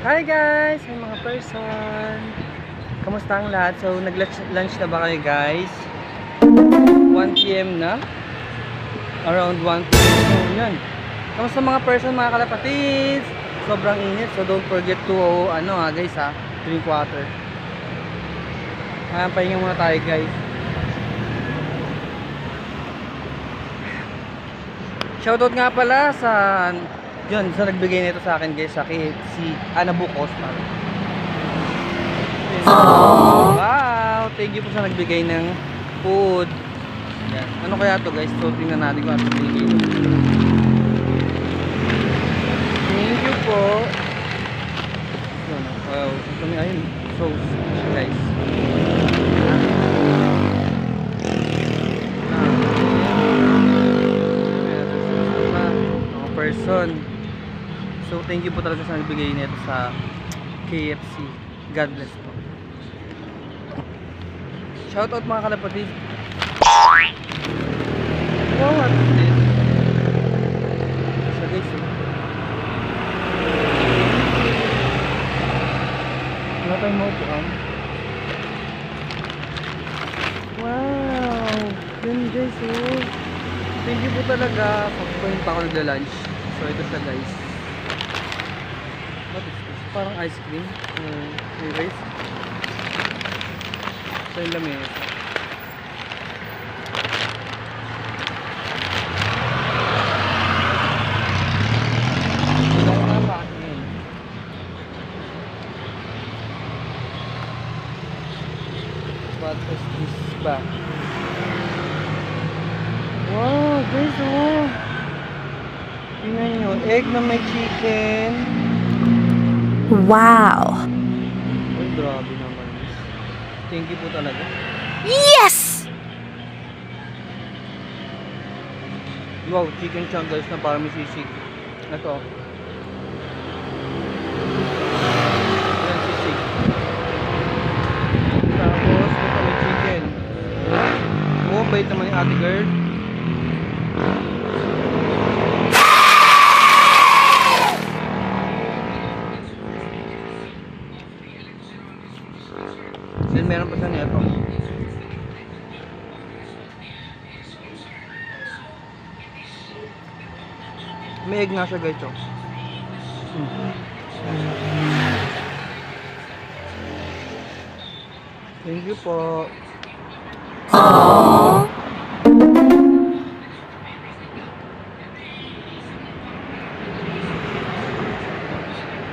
Hi guys! May mga person! Kamusta ang lahat? So, nag-lunch na ba kayo guys? 1 PM na? Around 1 PM. So, yan. Kamusta mga person, mga kalapatids? Sobrang init. So, don't forget to, guys drink water. Pahinga muna tayo guys. Shoutout nga pala sa nagbigay nito sa akin guys, si Ana Bukos. Wow, thank you po sa nagbigay ng food. Yan. Ano kaya to guys? So tingnan natin kung ano bigay. Thank you po. Wow, ito may ayun. So guys. Person. So thank you po talaga sa nagbigay nito sa KFC. God bless po. Shoutout mga kalapatid. Wow, what is this? So guys, wala tayong maupuan. Wow, yun guys, thank you po talaga. Pagpahin pa ako nagla-lunch. So ito siya guys. What is this? Parang ice cream. Anyways. So yung lamis. Ito na ba? What is this ba? Wow guys, tingnan nyo, egg na may chicken. Wow! Ay, grabe naman. Thank you po talaga. Yes! Wow, chicken chunk guys na parang may sisig. Ito. Yan, sisig. Tapos, ito may chicken. Oh, bait naman yung ate girl. Then meron pa siya nito. May egg nga siya guys. Thank you po.